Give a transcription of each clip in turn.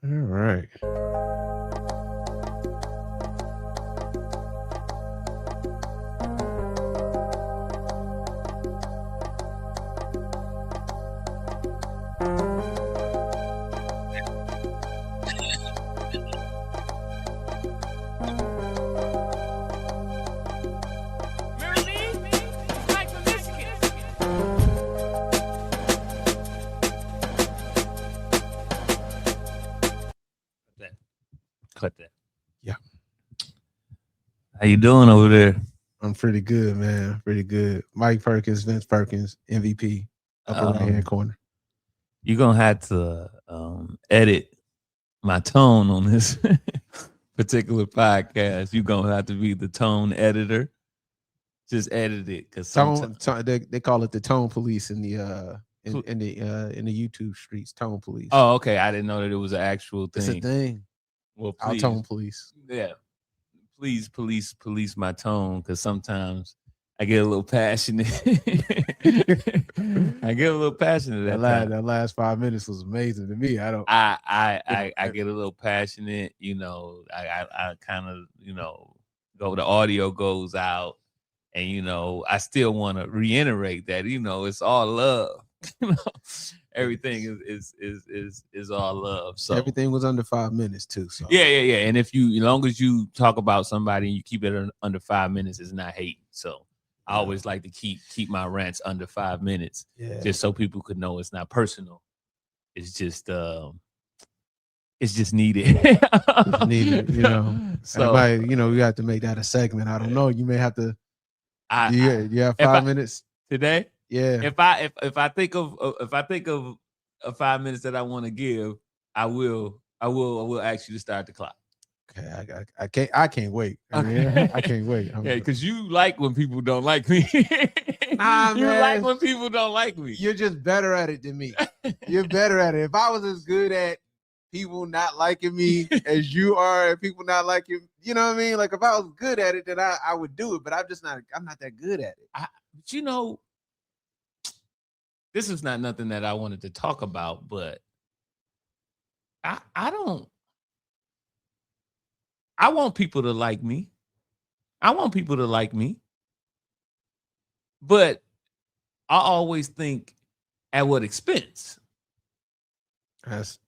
All right. That. Cut that. Yeah, How you doing over there? I'm pretty good, man. Pretty good. Mike Perkins, Vince Perkins, MVP, upper right hand Um, corner. you're gonna have to edit my tone on this particular podcast. You're gonna have to be the tone editor. Just edit it because sometimes. They call it the tone police in the in the YouTube streets. Tone police. Oh, okay. I didn't know that it was an actual It's a thing. thing. Well, Our please, tone police. yeah, please, police my tone because sometimes I get a little passionate. I get a little passionate at times. That last 5 minutes was amazing to me. I don't. I get a little passionate, I kind of, the audio goes out and, I still want to reiterate that, it's all love. you know, everything is all love. So Everything was under 5 minutes too. So yeah. And as long as you talk about somebody and you keep it under 5 minutes, it's not hating. So I always like to keep my rants under 5 minutes, just so people could know it's not personal. It's just needed. it's needed, So we have to make that a segment. I don't know. You may have to. You have 5 minutes today. Yeah. If I think of 5 minutes that I want to give, I will ask you to start the clock. Okay, I can't wait. I can't wait. Yeah, because you like when people don't like me. Nah, you man. like when people don't like me. You're just better at it than me. You're better at it. If I was as good at people not liking me as you are at people not liking, you know what I mean? Like if I was good at it, then I would do it. But I'm not that good at it. But this is not nothing that I wanted to talk about, but I want people to like me. I want people to like me. But I always think at what expense? That's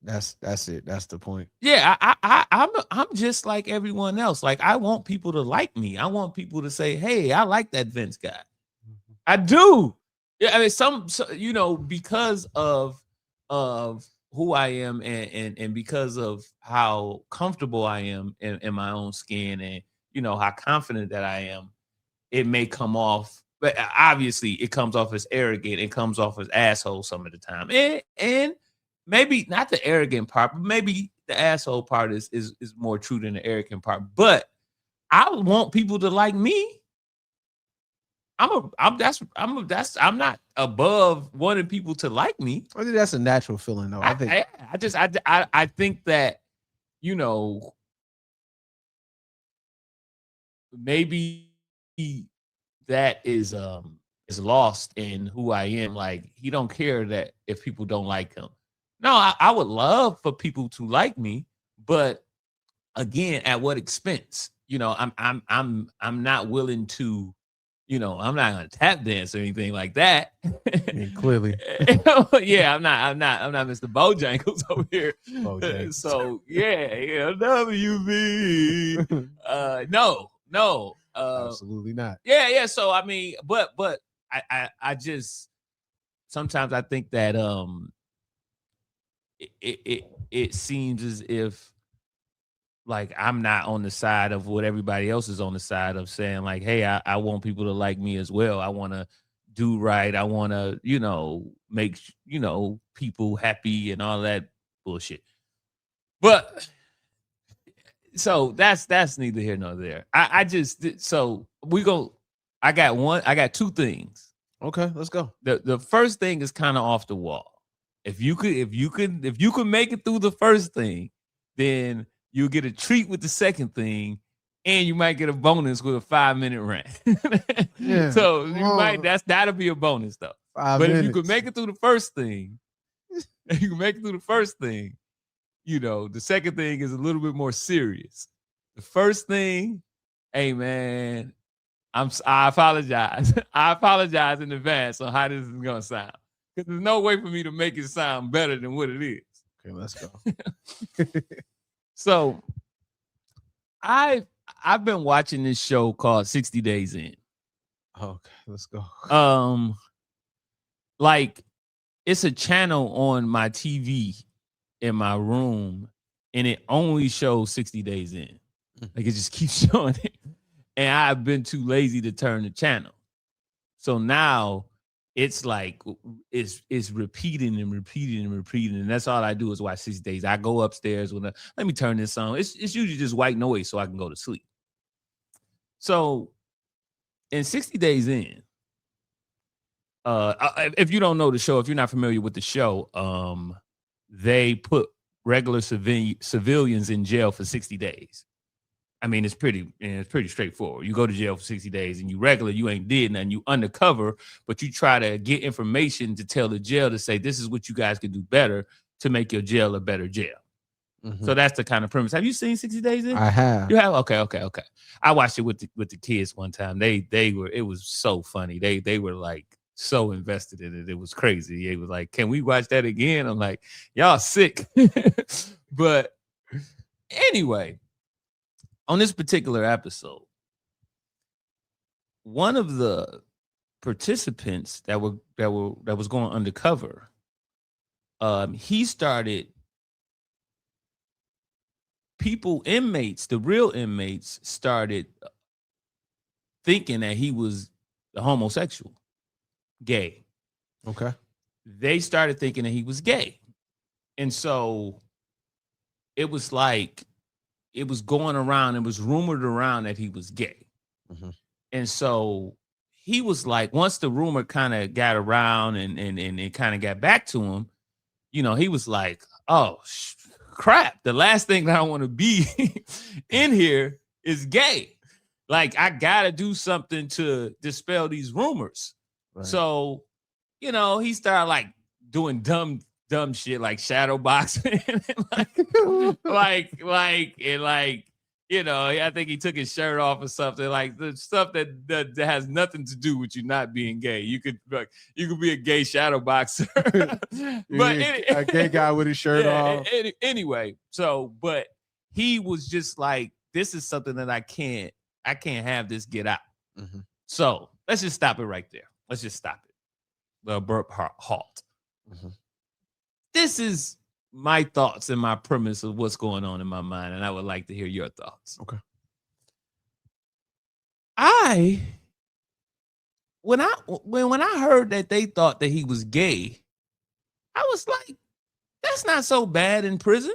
it. That's the point. Yeah, I'm just like everyone else. Like I want people to like me. I want people to say, "Hey, I like that Vince guy." Mm-hmm. I do. Yeah, I mean, because of who I am and because of how comfortable I am in my own skin and how confident that I am, it may come off, but obviously it comes off as arrogant. It comes off as asshole some of the time, and maybe not the arrogant part, but maybe the asshole part is more true than the arrogant part. But I want people to like me. I'm not above wanting people to like me. I think that's a natural feeling, though. I think that maybe that is lost in who I am. Like he don't care that if people don't like him. No, I would love for people to like me, but again, at what expense? I'm not willing to. I'm not gonna tap dance or anything like that. I mean, clearly, yeah, I'm not Mr. Bojangles over here. Bojangles. So yeah, WB. No, absolutely not. Yeah. So I mean, but I just sometimes I think that it seems as if like I'm not on the side of what everybody else is on the side of, saying like, hey, I want people to like me as well. I want to do right. I want to, make, people happy and all that bullshit. But so that's neither here nor there. I got two things. Okay, let's go. The first thing is kind of off the wall. If you could make it through the first thing, then you'll get a treat with the second thing, and you might get a bonus with a 5-minute rant. Yeah. So that'll be a bonus though. 5 minutes. If you could make it through the first thing, you know, the second thing is a little bit more serious. The first thing, hey man, I apologize. I apologize in advance on how this is gonna sound. Because there's no way for me to make it sound better than what it is. Okay, let's go. So I've been watching this show called 60 Days In. Okay, let's go. Like it's a channel on my TV in my room, and it only shows 60 Days In. Like it just keeps showing it. And I've been too lazy to turn the channel. So now it's like it's repeating and repeating and repeating. And that's all I do is watch 60 Days. I go upstairs with let me turn this on. It's usually just white noise so I can go to sleep. So in 60 Days In, if you don't know the show, if you're not familiar with the show, they put regular civilians in jail for 60 days. I mean, it's pretty straightforward. You go to jail for 60 days and you ain't did nothing. You undercover, but you try to get information to tell the jail to say, this is what you guys can do better to make your jail a better jail. Mm-hmm. So that's the kind of premise. Have you seen 60 Days In? I have. You have? Okay. I watched it with the kids one time. It was so funny. They were like so invested in it. It was crazy. They was like, can we watch that again? I'm like, y'all sick. But anyway, on this particular episode, one of the participants that was going undercover, he started the real inmates started thinking that he was a homosexual, gay. Okay. They started thinking that he was gay. And so it was like, it was going around, it was rumored around that he was gay. Mm-hmm. And so he was like, once the rumor kind of got around and it kind of got back to him, you know, he was like, oh, crap. The last thing that I want to be in here is gay. Like, I got to do something to dispel these rumors. Right. So, you know, he started like doing dumb shit like shadow boxing, like, you know, I think he took his shirt off or something, like the stuff that has nothing to do with you not being gay. You could be a gay shadow boxer, but a gay guy with his shirt off. Anyway, so but he was just like, this is something that I can't have this get out. Mm-hmm. So let's just stop it right there. Let's just stop it. The abrupt halt. Mm-hmm. This is my thoughts and my premise of what's going on in my mind, and I would like to hear your thoughts. Okay. When I heard that they thought that he was gay, I was like, that's not so bad in prison.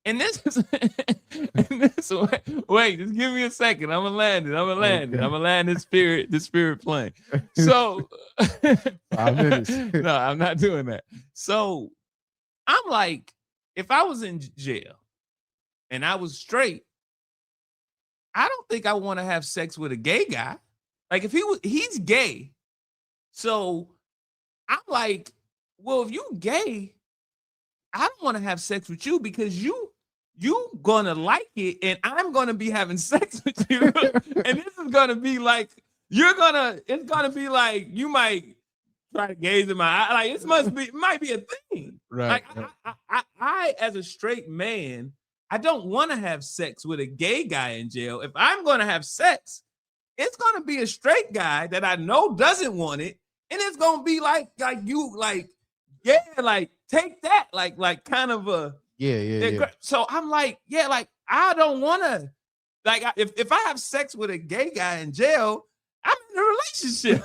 And this is wait, just give me a second. I'm gonna land it. Okay. I'm gonna land this spirit plane. So 5 minutes. No, I'm not doing that. So I'm like, if I was in jail and I was straight, I don't think I want to have sex with a gay guy. Like if he's gay. So I'm like, well, if you gay, I don't want to have sex with you because you gonna like it and I'm gonna be having sex with you. And this is gonna be like, it's gonna be like, you might try to gaze in my eye. Like it might be a thing. Right. Like I as a straight man, I don't want to have sex with a gay guy in jail. If I'm gonna have sex, it's gonna be a straight guy that I know doesn't want it. And it's gonna be like you, like, yeah, like take that, like kind of a yeah. So I'm like, yeah, like I don't want to, like if I have sex with a gay guy in jail, I'm in a relationship.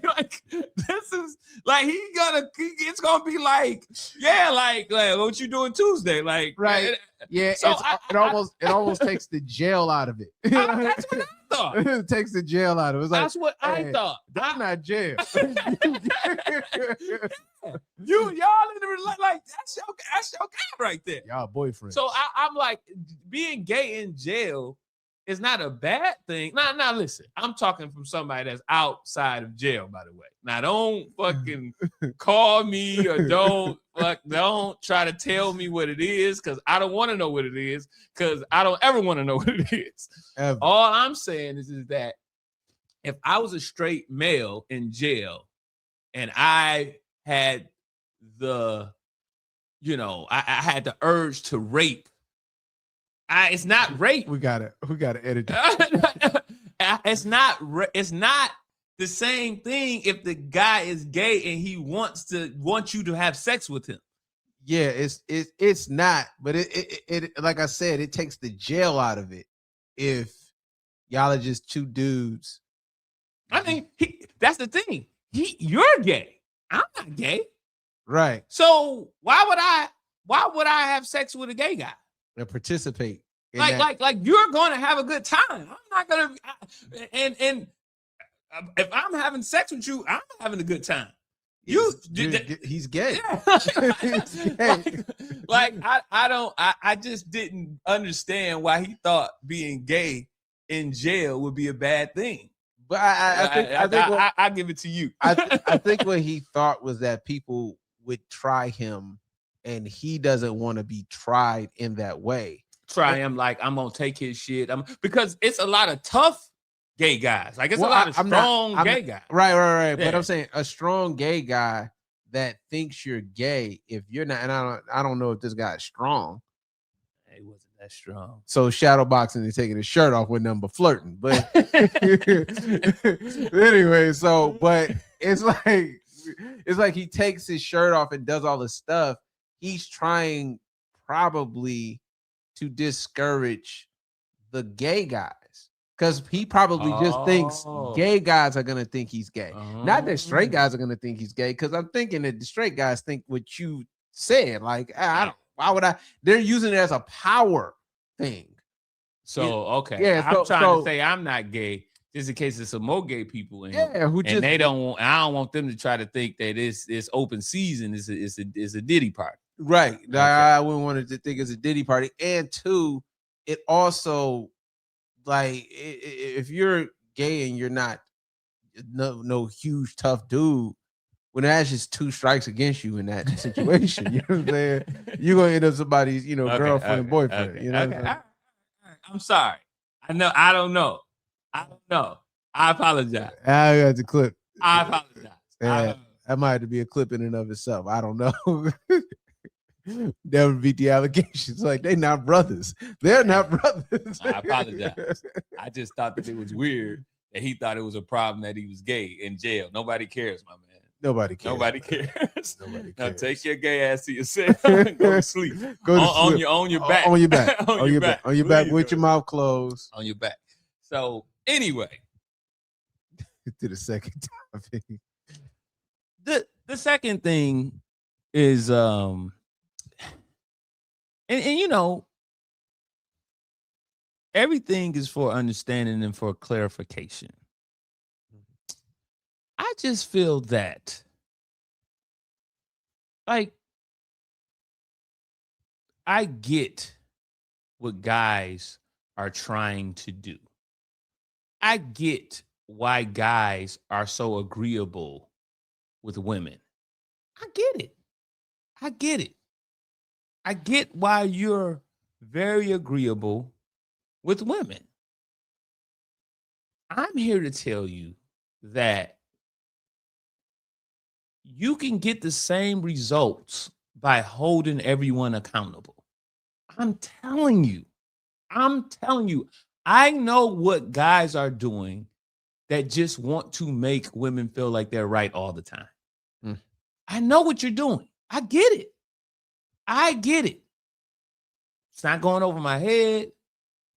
like this is like it's gonna be like, yeah, like what you doing Tuesday, like, right? Yeah. So it almost takes the jail out of it. That's what I thought. It takes the jail out of it. It's like, that's what I thought. That's not jail. Y'all in the like that's your guy right there. Y'all boyfriend. So I'm like, being gay in jail it's not a bad thing. Now listen, I'm talking from somebody that's outside of jail, by the way. Now don't fucking call me or don't try to tell me what it is, because I don't want to know what it is, because I don't ever want to know what it is. Ever. All I'm saying is that if I was a straight male in jail and I had the, I had the urge to rape, it's not rape. We gotta edit that. It's not the same thing if the guy is gay and he wants you to have sex with him. Yeah, it's not, but it like I said, it takes the jail out of it if y'all are just two dudes. I mean, that's the thing. You're gay. I'm not gay. Right. So why would I have sex with a gay guy? To participate. Like you're going to have a good time. I'm not going to, and if I'm having sex with you, I'm having a good time. He's gay. Yeah. I just didn't understand why he thought being gay in jail would be a bad thing. But I think I'll give it to you. I think what he thought was that people would try him, and he doesn't want to be tried in that way. Try him like I'm gonna take his shit. Because it's a lot of tough gay guys. Like it's a lot of strong gay guys. Right. Yeah. But I'm saying a strong gay guy that thinks you're gay, if you're not, and I don't know if this guy's strong. He wasn't that strong. So shadow boxing and taking his shirt off with nothing but flirting. But anyway, but it's like he takes his shirt off and does all this stuff. He's trying probably to discourage the gay guys, because he probably just thinks gay guys are gonna think he's gay. Not that straight guys are gonna think he's gay, because I'm thinking that the straight guys think what you said. Like, why would I? They're using it as a power thing. So okay, yeah. I'm trying to say I'm not gay, just in case there's some more gay people in here. Yeah, they don't want. I don't want them to try to think that it's open season. It's a Diddy party. Right. Okay. I wouldn't want it to think it's a Diddy party. And two, it also, like, if you're gay and you're not no huge tough dude, when that's just two strikes against you in that situation, you know what I'm saying? You're gonna end up somebody's, girlfriend, boyfriend. You know what I'm saying? I'm sorry. I don't know. I apologize. I got the clip. I apologize. That might have to be a clip in and of itself. I don't know. That would beat the allegations. Like, they're not brothers. They're not brothers. I apologize. I just thought that it was weird that he thought it was a problem that he was gay in jail. Nobody cares, my man. Nobody cares. Nobody cares. Nobody cares. Now take your gay ass to yourself and go to sleep. On your back. On your back. on your back. On your back with your mouth closed. On your back. So anyway. To the second topic. The second thing is and everything is for understanding and for clarification. I just feel that, like, I get what guys are trying to do. I get why guys are so agreeable with women. I get it. I get why you're very agreeable with women. I'm here to tell you that you can get the same results by holding everyone accountable. I'm telling you. I know what guys are doing that just want to make women feel like they're right all the time. I know what you're doing. I get it. It's not going over my head.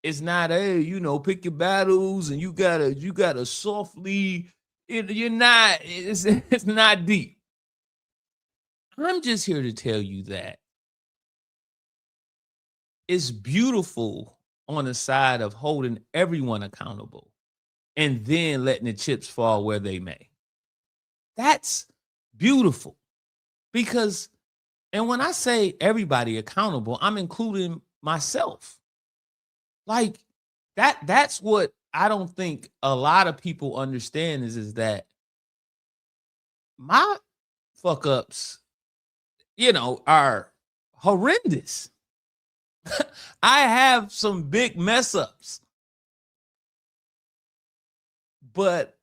It's not, pick your battles and you gotta softly. It's not deep. I'm just here to tell you that it's beautiful on the side of holding everyone accountable and then letting the chips fall where they may. That's beautiful. Because, and when I say everybody accountable, I'm including myself. Like, That's what I don't think a lot of people understand is that my fuck ups, are horrendous. I have some big mess ups, but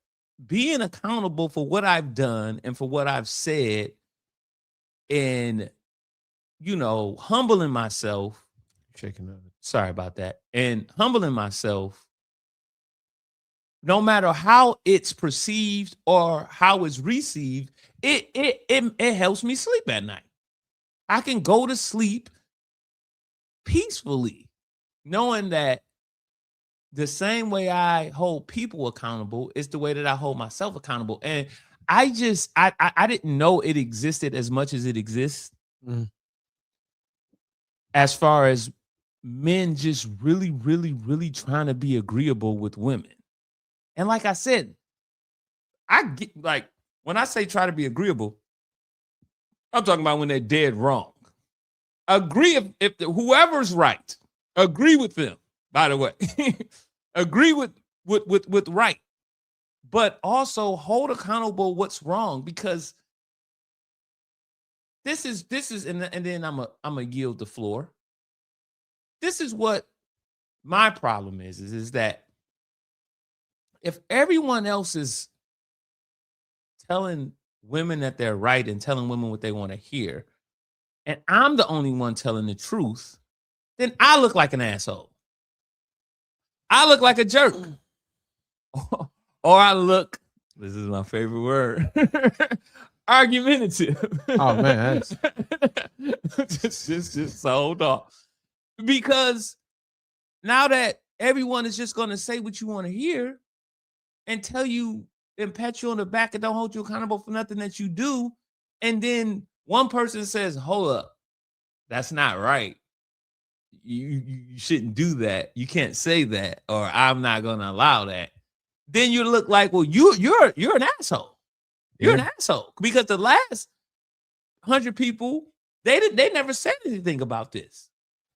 being accountable for what I've done and for what I've said and, humbling myself. Sorry about that. And humbling myself, no matter how it's perceived or how it's received, it helps me sleep at night. I can go to sleep peacefully, knowing that the same way I hold people accountable is the way that I hold myself accountable. And I didn't know it existed as much as it exists. As far as men just really, really, really trying to be agreeable with women. And like I said, I get, like, when I say try to be agreeable, I'm talking about when they're dead wrong. Agree if whoever's right, agree with them, by the way. Agree with right. But also hold accountable what's wrong, because this is and then I'm a yield the floor. This is what my problem is that if everyone else is telling women that they're right and telling women what they want to hear, and I'm the only one telling the truth, then I look like an asshole. I look like a jerk. Or I look, this is my favorite word, argumentative. Oh man, just hold on. Because now that everyone is just going to say what you want to hear and tell you and pat you on the back and don't hold you accountable for nothing that you do, and then one person says, hold up, that's not right. You shouldn't do that. You can't say that, or I'm not going to allow that. Then you look like, well, you're an asshole. You're an asshole, because the last 100 people, they never said anything about this.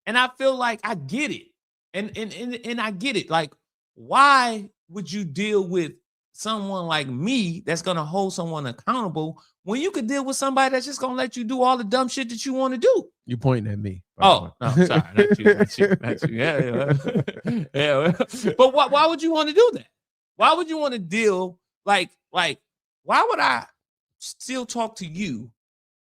And I feel like I get it. And I get it. Like, why would you deal with someone like me that's going to hold someone accountable when you could deal with somebody that's just going to let you do all the dumb shit that you want to do? You're pointing at me. Oh, no, sorry. Not you. Yeah. But why would you want to do that? Why would you want to deal like, why would I still talk to you?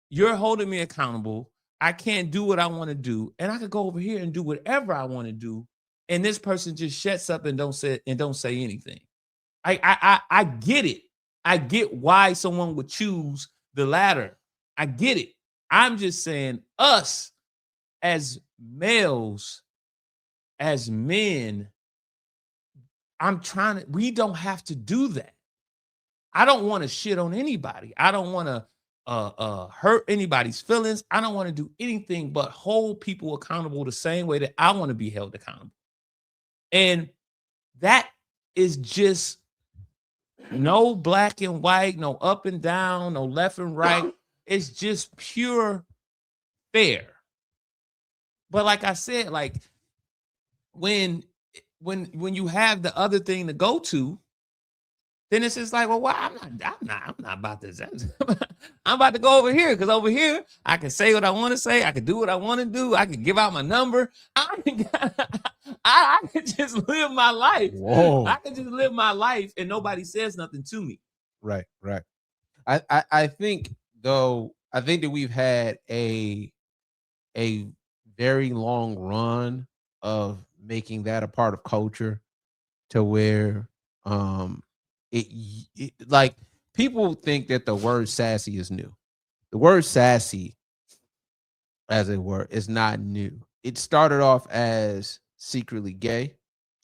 You're holding me accountable. I can't do what I want to do, and I could go over here and do whatever I want to do, and this person just shuts up and don't say anything. I get it. I get why someone would choose the latter. I get it. I'm just saying, us as males, as men, we don't have to do that. I don't want to shit on anybody. I don't want to hurt anybody's feelings. I don't want to do anything but hold people accountable the same way that I want to be held accountable. And that is just no black and white, no up and down, no left and right. It's just pure fair. But like I said, like when you have the other thing to go to, then it's just like, well, I'm not about this. I'm about to go over here, because over here I can say what I want to say. I can do what I want to do. I can give out my number. I can just live my life. Whoa. I can just live my life and nobody says nothing to me. Right. I think that we've had a very long run of making that a part of culture, to where it like people think that the word sassy is new. The word sassy, as it were, is not new. It started off as secretly gay.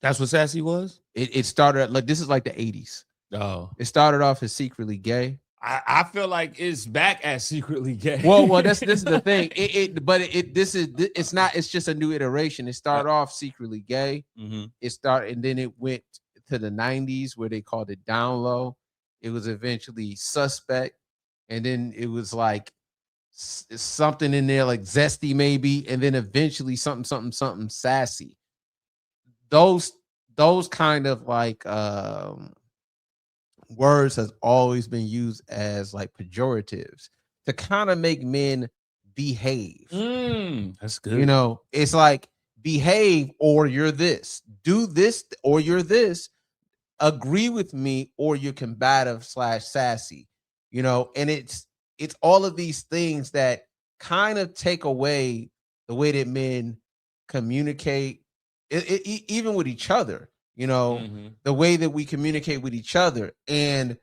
That's what sassy was? It started like, this is like the 80s. Oh. It started off as secretly gay. I feel like it's back as secretly gay. Well, this is the thing. It's not. It's just a new iteration. It started off secretly gay. Mm-hmm. And then it went to the 90s where they called it down low. It was eventually suspect, and then it was like something in there like zesty maybe, and then eventually something sassy. Those those kind of like words has always been used as like pejoratives to kind of make men behave. That's good. You know, it's like behave or you're this, do this or you're this, agree with me or you're combative / sassy, you know, and it's all of these things that kind of take away the way that men communicate, even with each other, you know, the way that we communicate with each other. And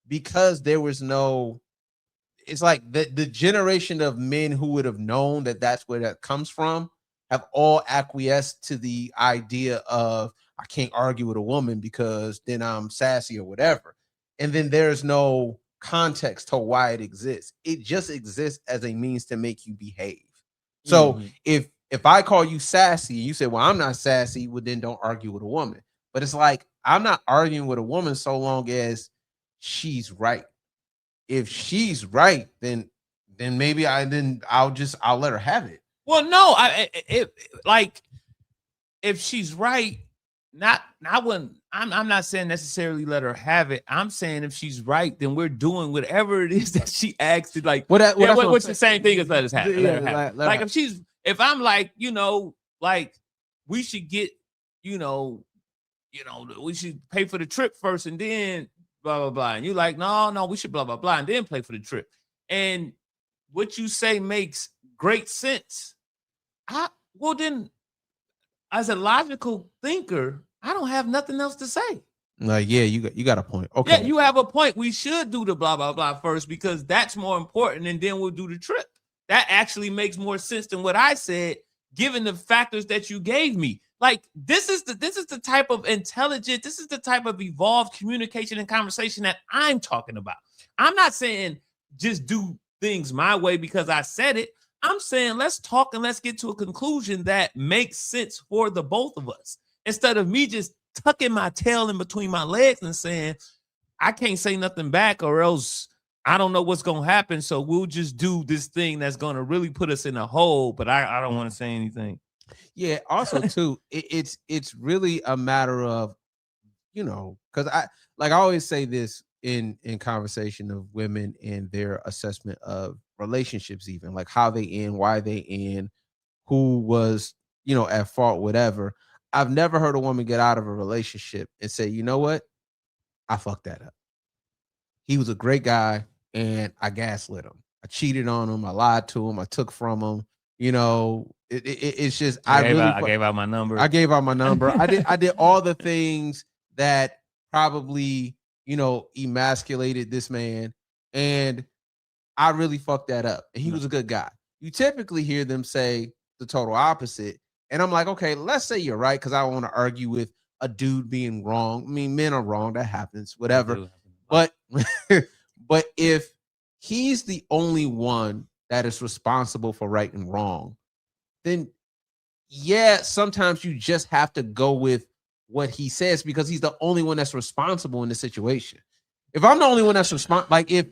because there was no, it's like the generation of men who would have known that that's where that comes from have all acquiesced to the idea of I can't argue with a woman because then I'm sassy or whatever. And then there's no context to why it exists. It just exists as a means to make you behave. So if I call you sassy, you say, well, I'm not sassy, well, then don't argue with a woman. But it's like I'm not arguing with a woman so long as she's right. If she's right, then maybe I'll let her have it. Well, no, like if she's right, not when I'm not saying necessarily let her have it. I'm saying if she's right, then we're doing whatever it is that she asked to like. What's the same thing as let us have it? Let her have it. Like if I'm like, you know, like we should get, you know, we should pay for the trip first and then blah blah blah, and you like no we should blah blah blah and then pay for the trip, and what you say makes great sense. Well then, as a logical thinker, I don't have nothing else to say. Yeah, you got a point. Okay, yeah, you have a point. We should do the blah blah blah first because that's more important, and then we'll do the trip. That actually makes more sense than what I said, given the factors that you gave me. Like this is the type of intelligent, this is the type of evolved communication and conversation that I'm talking about. I'm not saying just do things my way because I said it. I'm saying let's talk and let's get to a conclusion that makes sense for the both of us. Instead of me just tucking my tail in between my legs and saying, I can't say nothing back or else I don't know what's going to happen. So we'll just do this thing that's going to really put us in a hole, but I don't want to say anything. Yeah. Also, too, it's really a matter of, you know, because I always say this in conversation of women and their assessment of relationships, even like how they end, why they end, who was, you know, at fault, whatever. I've never heard a woman get out of a relationship and say, you know what, I fucked that up. He was a great guy and I gaslit him. I cheated on him. I lied to him. I took from him. You know, it's just I gave out my number. I gave out my number. I did all the things that probably, you know, emasculated this man, and I really fucked that up. And he was a good guy. You typically hear them say the total opposite, and I'm like, okay, let's say you're right because I don't want to argue with a dude being wrong. I mean, men are wrong. That happens. Whatever. But but if he's the only one that is responsible for right and wrong, then yeah, sometimes you just have to go with what he says because he's the only one that's responsible in the situation. If I'm the only one that's responsible, like if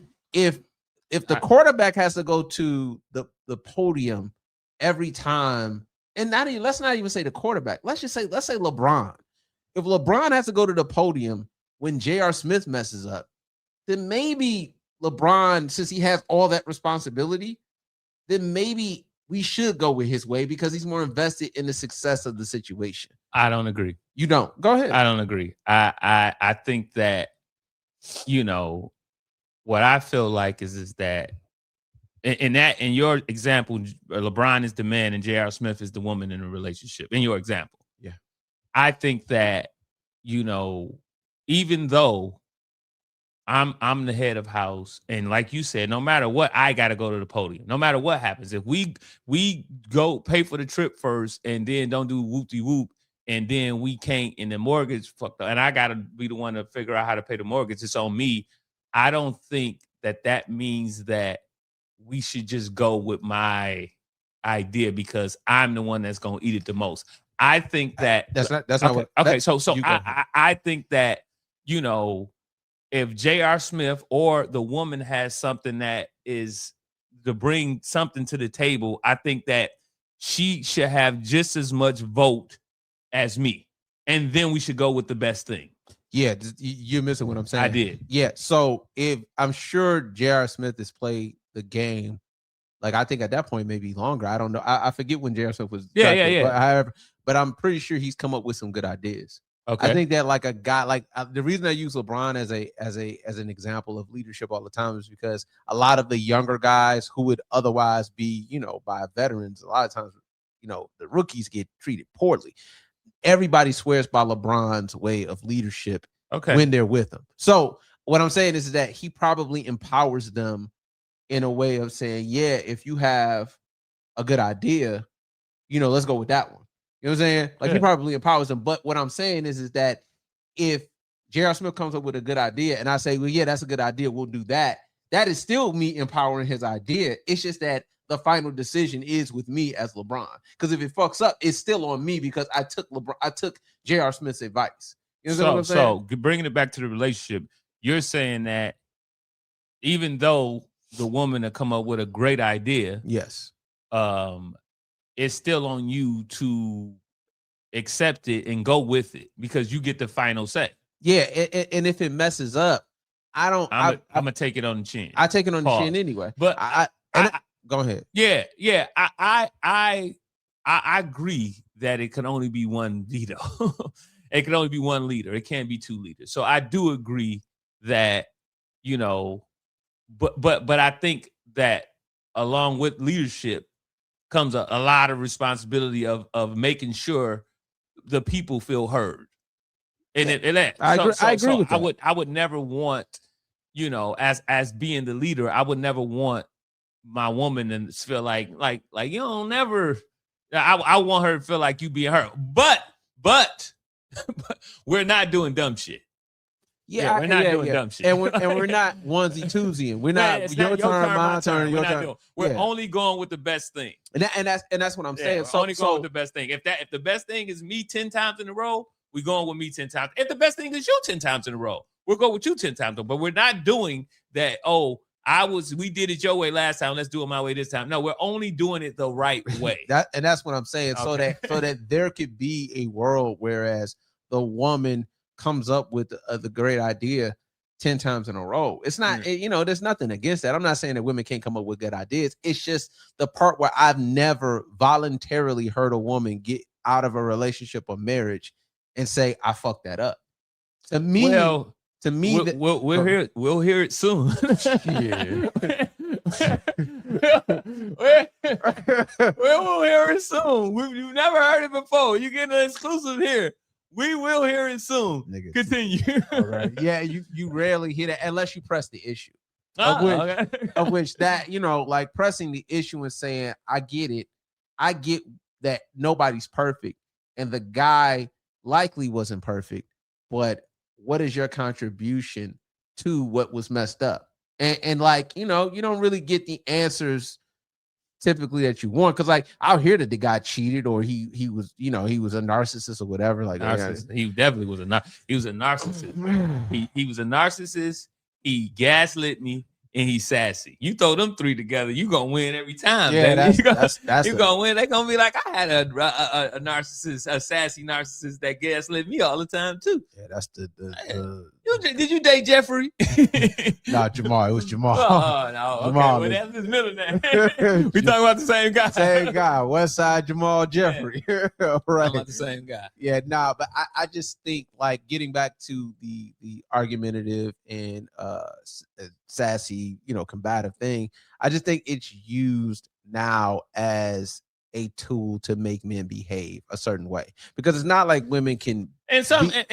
the quarterback has to go to the podium every time, and let's not even say the quarterback. Let's say LeBron. If LeBron has to go to the podium when J.R. Smith messes up, then maybe LeBron, since he has all that responsibility, then maybe we should go with his way because he's more invested in the success of the situation. I don't agree. You don't? Go ahead. I don't agree. I think that, you know, what I feel like is that in your example, LeBron is the man and J.R. Smith is the woman in a relationship. In your example. Yeah. I think that, you know, even though I'm the head of house, and like you said, no matter what, I got to go to the podium. No matter what happens, if we go pay for the trip first and then don't do whoop-de-whoop, and then we can't, and the mortgage fucked up, and I got to be the one to figure out how to pay the mortgage. It's on me. I don't think that means that we should just go with my idea because I'm the one that's going to eat it the most. I think that that's okay, not what. Okay, so I think that, you know, if J.R. Smith or the woman has something that is to bring something to the table, I think that she should have just as much vote as me. and then we should go with the best thing. Yeah, you're missing what I'm saying. I did. Yeah, so if I'm sure J.R. Smith has played the game, like I think at that point maybe longer. I don't know. I forget when J.R. Smith was. Yeah. But I'm pretty sure he's come up with some good ideas. Okay. I think that like a guy like the reason I use LeBron as an example of leadership all the time is because a lot of the younger guys who would otherwise be, by veterans, a lot of times, the rookies get treated poorly. Everybody swears by LeBron's way of leadership when they're with him. So what I'm saying is that he probably empowers them in a way of saying, yeah, if you have a good idea, let's go with that one. You know what I'm saying? Like he probably empowers them. But what I'm saying is that if J.R. Smith comes up with a good idea and I say, well, yeah, that's a good idea, we'll do that. That is still me empowering his idea. It's just that the final decision is with me as LeBron. Because if it fucks up, it's still on me because I took J.R. Smith's advice. You know what I'm saying? So bringing it back to the relationship, you're saying that even though the woman to come up with a great idea, yes, it's still on you to accept it and go with it because you get the final say. Yeah, and if it messes up, I'm gonna take it on the chin. I take it on the chin anyway. But go ahead. Yeah. I agree that it can only be one leader. It can only be one leader. It can't be two leaders. So I do agree that, but I think that along with leadership comes a lot of responsibility of making sure the people feel heard. And I agree with that. I would never want, as being the leader, I would never want my woman to feel like you don't never. I want her to feel like you being her, but we're not doing dumb shit. Yeah, we're not doing dumb shit, and we're not onesie twosie. We're not your turn, my turn, your turn. We're only going with the best thing, and that's what I'm saying. So only going with the best thing. If the best thing is me 10 times in a row, we're going with me 10 times. If the best thing is you 10 times in a row, we'll go with you 10 times. But we're not doing that. Oh, we did it your way last time. Let's do it my way this time. No, we're only doing it the right way. That's what I'm saying. Okay. So that there could be a world whereas the woman comes up with the great idea 10 times in a row. It's not, there's nothing against that. I'm not saying that women can't come up with good ideas. It's just the part where I've never voluntarily heard a woman get out of a relationship or marriage and say, I fucked that up. To me, we'll hear it soon. We'll hear it soon. You've never heard it before. You getting an exclusive here. We will hear it soon. Nigga. Continue. All right. Yeah, you rarely hear that unless you press the issue. Of which that, like pressing the issue and saying, I get it. I get that nobody's perfect. And the guy likely wasn't perfect. But what is your contribution to what was messed up? And like, you don't really get the answers typically that you want, because like I'll hear that the guy cheated or he was a narcissist or whatever. Like he definitely was a narcissist. He was a narcissist. He gaslit me and he's sassy. You throw them three together, you gonna win every time. Yeah, you're gonna win. They're gonna be like, I had a narcissist, a sassy narcissist that gaslit me all the time too. Yeah, that's the did you date Jeffrey? Nah, Jamal. It was Jamal. Oh no, okay. Jamal, well, that's his middle name. We talking about the same guy. Same guy. Westside Jamal Jeffrey. Yeah. Right. About the same guy. Yeah, but I just think like getting back to the argumentative and sassy, combative thing. I just think it's used now as a tool to make men behave a certain way, because it's not like women can and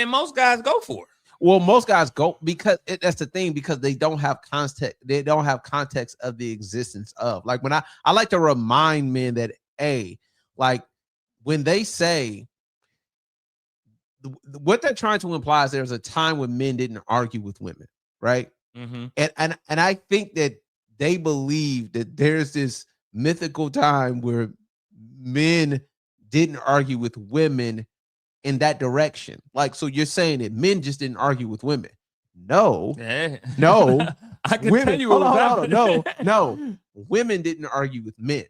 most guys go for it. Well, most guys go because that's the thing, because they don't have context. They don't have context of the existence of, like, when I like to remind men that like when they say what they're trying to imply is there's a time when men didn't argue with women, right? Mm-hmm. And I think that they believe that there's this mythical time where men didn't argue with women in that direction. Like, so you're saying that men just didn't argue with women? No, no. I can tell you no. Women didn't argue with men.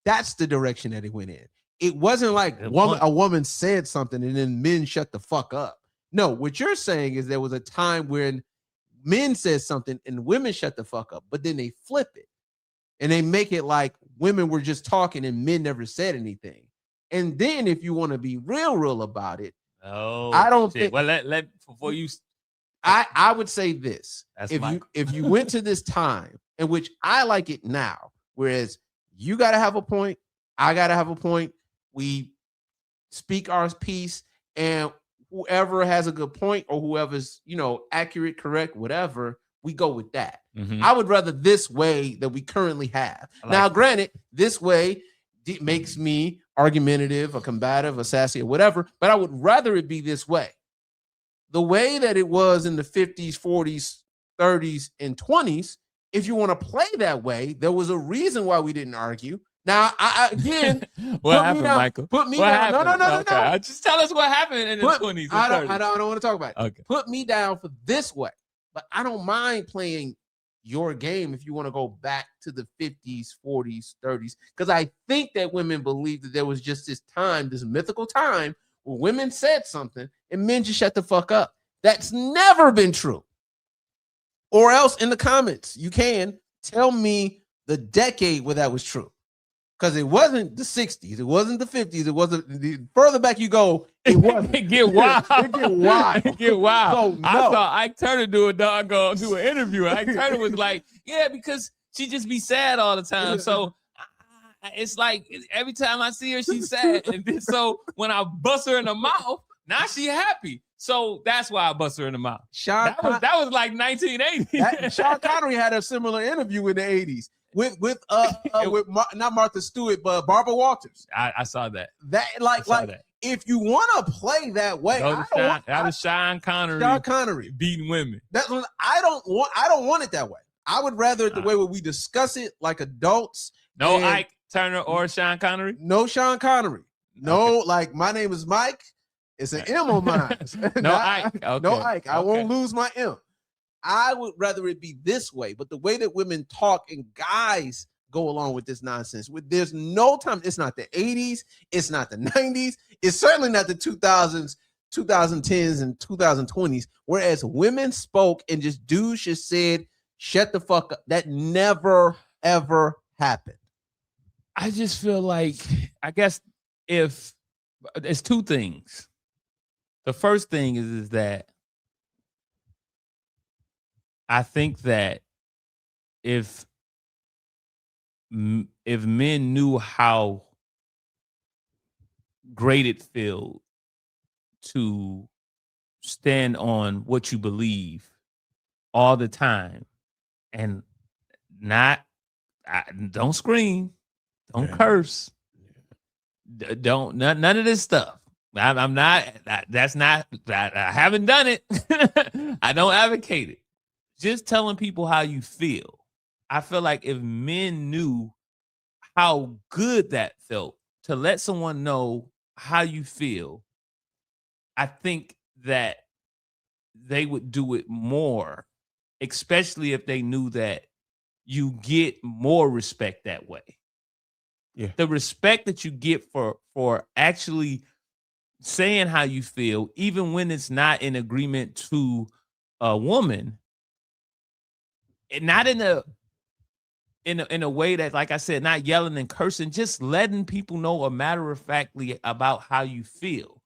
That's the direction that it went in. it wasn't like a woman said something and then men shut the fuck up. No, what you're saying is there was a time when men said something and women shut the fuck up, but then they flip it and they make it like women were just talking and men never said anything. And then if you want to be real about it, I don't think. Well, let before you. I would say this: That's if you went to this time in which I like it now, whereas you got to have a point, I got to have a point. We speak our piece, and whoever has a good point or whoever's accurate, correct, whatever, we go with that. Mm-hmm. I would rather this way that we currently have. Now, granted, this way makes me argumentative, or combative, or sassy, or whatever, but I would rather it be this way. The way that it was in the 50s, 40s, 30s, and 20s, if you want to play that way, there was a reason why we didn't argue. Now, I again, what happened, Michael? Put me down. No. Just tell us what happened in the 20s. I don't want to talk about it. Okay. Put me down for this way, but I don't mind playing your game if you want to go back to the 50s, 40s, 30s, because I think that women believe that there was just this time, this mythical time, where women said something and men just shut the fuck up. That's never been true. Or else in the comments, you can tell me the decade where that was true. Because it wasn't the 60s, it wasn't the 50s, it wasn't the further back you go, it wasn't. It get wild. It get wild. So, I saw Ike Turner do an interview. Ike Turner was like, yeah, because she just be sad all the time. So it's like every time I see her, she's sad. And then, so when I bust her in the mouth, now she happy. So that's why I bust her in the mouth. That was like 1980. Sean Connery had a similar interview in the 80s. With not Martha Stewart, but Barbara Walters. I saw that. That if you want to play that way, that was Sean Connery. Sean Connery beating women. That's what I don't want it that way. I would rather it the way where we discuss it like adults. No Ike Turner or Sean Connery. No Sean Connery. No, okay. Like my name is Mike. It's an M on mine. No Ike. Okay. No Ike. I won't lose my M. I would rather it be this way, but the way that women talk and guys go along with this nonsense, there's no time. It's not the 80s. It's not the 90s. It's certainly not the 2000s, 2010s, and 2020s. Whereas women spoke and just dudes just said, shut the fuck up. That never, ever happened. I just feel like, I guess if it's two things. The first thing is that I think that if men knew how great it feels to stand on what you believe all the time and don't scream, don't curse, don't none of this stuff. I'm not. That's not. I haven't done it. I don't advocate it. Just telling people how you feel. I feel like if men knew how good that felt to let someone know how you feel, I think that they would do it more, especially if they knew that you get more respect that way. Yeah. The respect that you get for actually saying how you feel, even when it's not in agreement to a woman, and not in a way that, like I said, not yelling and cursing, just letting people know a matter-of-factly about how you feel.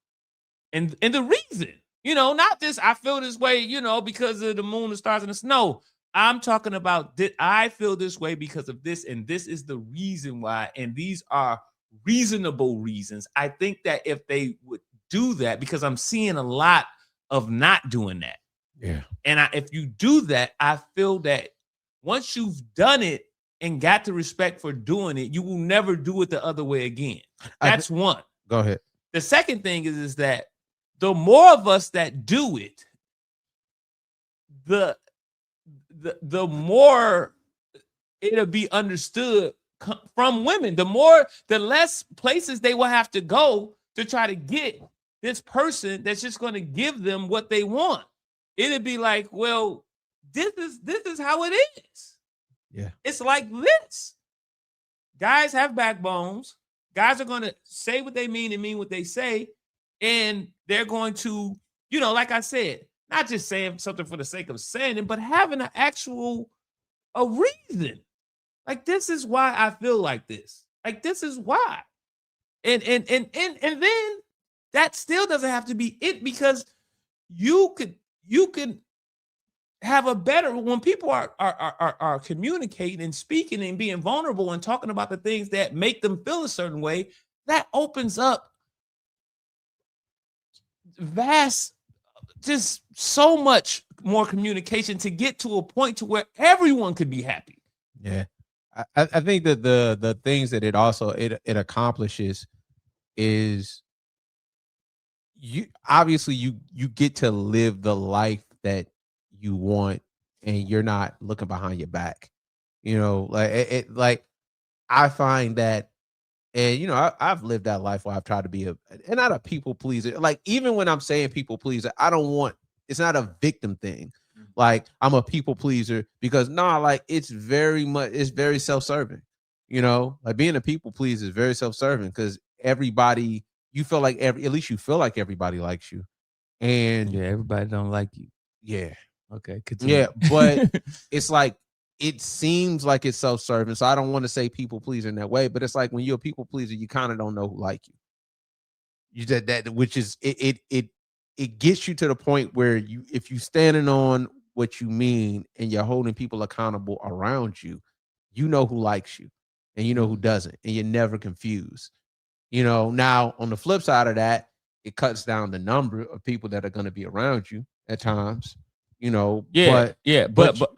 And the reason, not just I feel this way, because of the moon, the stars, and the snow. I'm talking about that I feel this way because of this, and this is the reason why, and these are reasonable reasons. I think that if they would do that, because I'm seeing a lot of not doing that. Yeah. And if you do that, I feel that once you've done it and got the respect for doing it, you will never do it the other way again. That's one. Go ahead. The second thing is that the more of us that do it, the more it'll be understood from women. The less places they will have to go to try to get this person that's just going to give them what they want. It'd be like, well, this is how it is. Yeah. It's like this. Guys have backbones. Guys are going to say what they mean and mean what they say. And they're going to, you know, like I said, not just saying something for the sake of saying it, but having an actual a reason. Like, this is why I feel like this. Like, this is why. And then that still doesn't have to be it, because you could have a better, when people are communicating and speaking and being vulnerable and talking about the things that make them feel a certain way, that opens up vast, just so much more communication to get to a point to where everyone could be happy. Yeah. I think that the things that it also it accomplishes is you obviously you get to live the life that you want, and you're not looking behind your back. You know, like it like I find that, and you know, I've lived that life where I've tried to be and not a people pleaser. Like, even when I'm saying people pleaser, I don't want, it's not a victim thing. Like, I'm a people pleaser because like it's very self-serving. You know, like being a people pleaser is very self-serving because everybody, you feel like at least you feel like everybody likes you. And yeah, everybody don't like you. Yeah. Okay. Continue. Yeah. But it's like, it seems like it's self-serving. So I don't want to say people pleaser in that way, but it's like when you're a people pleaser, you kind of don't know who like you. You did that, which is it gets you to the point where if you standing on what you mean and you're holding people accountable around you, you know who likes you and you know who doesn't, and you're never confused. You know, now on the flip side of that, it cuts down the number of people that are going to be around you at times. You know, but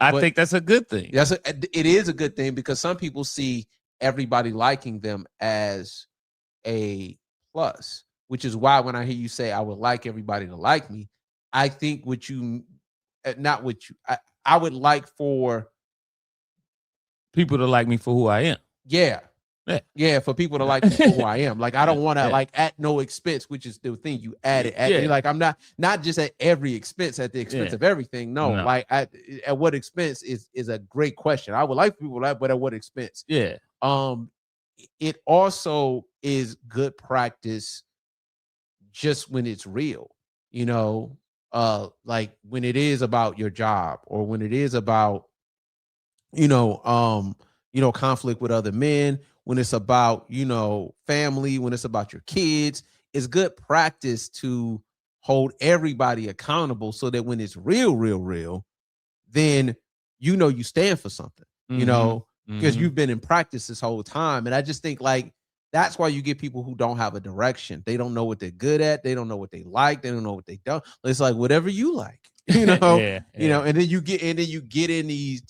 I think that's a good thing. It is a good thing because some people see everybody liking them as a plus, which is why when I hear you say I would like everybody to like me, I think I would like for people to like me for who I am. Yeah, for people to like me for who I am. Like, I don't want to like at no expense, which is the thing you added. Like, I'm not just at every expense, at the expense of everything. No, like at what expense is a great question. I would like people to like, but at what expense? Yeah. It also is good practice just when it's real, you know, like when it is about your job or when it is about, conflict with other men, when it's about, family, when it's about your kids. It's good practice to hold everybody accountable so that when it's real, then you stand for something, because you've been in practice this whole time. And I just think like that's why you get people who don't have a direction. They don't know what they're good at. They don't know what they like. They don't know what they don't. It's like whatever you like, and then you get in these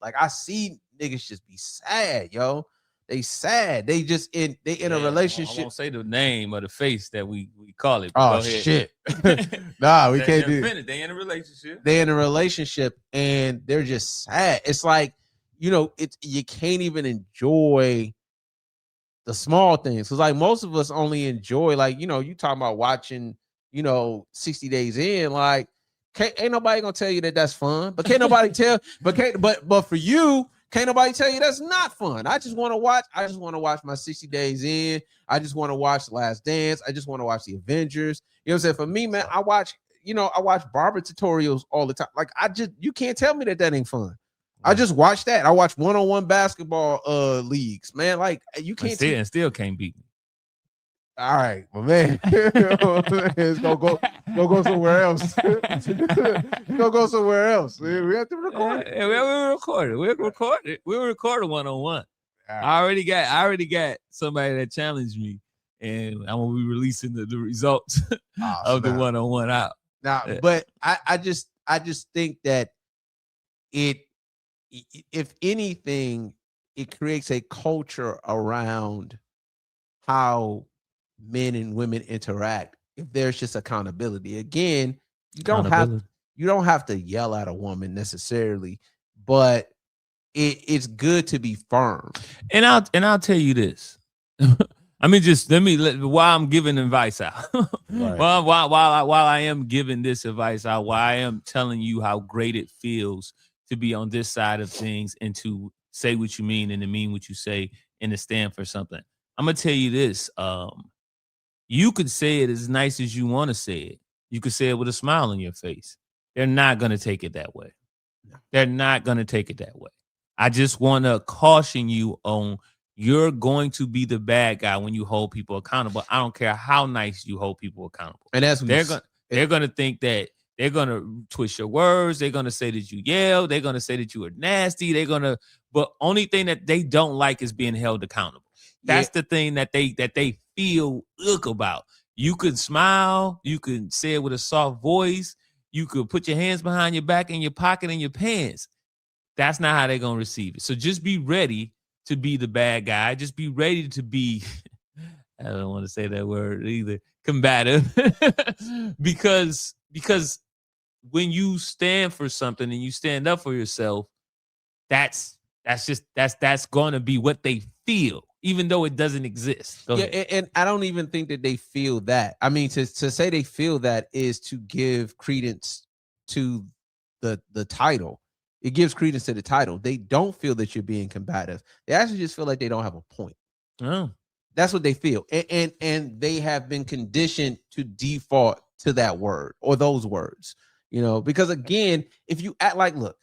like, I see niggas just be sad, yo. They sad. They in a relationship. I won't say the name or the face that we call it. Oh shit. Nah, we can't do it. They in a relationship. They in a relationship and they're just sad. It's like, you can't even enjoy the small things. Cause like most of us only enjoy, like, you talking about watching, 60 Days In, like, ain't nobody gonna tell you that that's fun, but can't nobody tell, but for you, can't nobody tell you that's not fun. I just want to watch my 60 Days In. I just want to watch The Last Dance. I just want to watch The Avengers. You know what I'm saying? For me, man, I watch barber tutorials all the time. Like, you can't tell me that ain't fun. I just watch that. I watch one-on-one basketball leagues, man. Like, you can't still can't beat me. All right, well, man, let's go somewhere else. Go somewhere else. We have to record it. We'll record a one-on-one. Right. I already got somebody that challenged me, and I'm gonna be releasing the results of the one-on-one out. Now, but I just think that if anything, it creates a culture around how men and women interact. If there's just accountability, again, you don't have to yell at a woman necessarily, but it's good to be firm. And I'll tell you this. I mean, while I'm giving advice out, right. while I am giving this advice out, while I am telling you how great it feels to be on this side of things and to say what you mean and to mean what you say and to stand for something. I'm gonna tell you this. You could say it as nice as you want to say it. You could say it with a smile on your face. They're not gonna take it that way. They're not gonna take it that way. I just want to caution you on, you're going to be the bad guy when you hold people accountable. I don't care how nice you hold people accountable. And that's they're gonna think that they're gonna twist your words. They're gonna say that you yell. They're gonna say that you are nasty. But only thing that they don't like is being held accountable. That's the thing that they feel ick about. You could smile. You could say it with a soft voice. You could put your hands behind your back, in your pocket, in your pants. That's not how they're going to receive it. So just be ready to be the bad guy. Just be ready to be, I don't want to say that word either, combative. because when you stand for something and you stand up for yourself, that's going to be what they feel, even though it doesn't exist. And I don't even think that they feel that. I mean, to say they feel that is to give credence to the title. It gives credence to the title. They don't feel that you're being combative. They actually just feel like they don't have a point. Oh. That's what they feel. And they have been conditioned to default to that word or those words, because again, if you act like, look,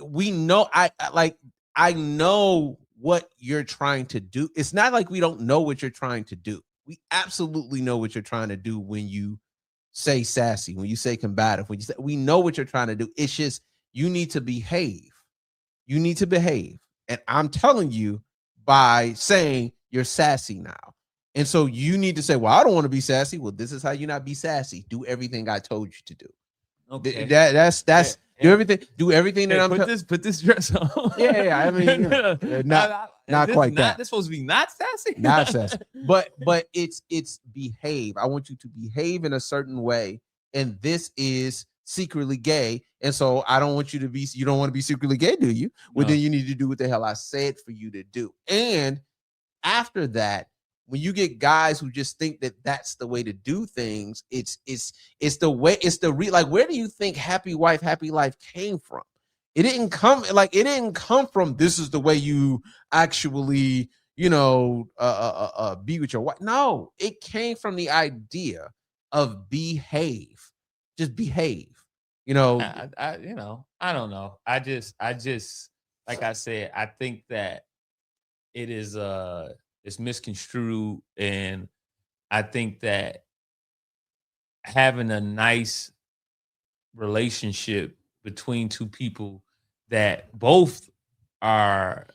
we know, I know what you're trying to do. It's not like we don't know what you're trying to do. We absolutely know what you're trying to do when you say sassy, when you say combative, we know what you're trying to do. It's just, you need to behave. You need to behave. And I'm telling you by saying you're sassy now. And so you need to say, well, I don't want to be sassy. Well, this is how you not be sassy. Do everything I told you to do. Okay. That's do everything. Do everything that I'm put this dress on. Yeah. I mean, not quite that. This supposed to be not sassy. Not sassy. But it's behave. I want you to behave in a certain way, and this is secretly gay. And so I don't want you to be. You don't want to be secretly gay, do you? Well, then you need to do what the hell I said for you to do. And after that, when you get guys who just think that that's the way to do things, it's the way, like, where do you think happy wife, happy life came from? It didn't come from this is the way you actually, be with your wife. No, it came from the idea of behave. Just behave. I don't know. I just like I said, I think that it is it's misconstrued, and I think that having a nice relationship between two people that both are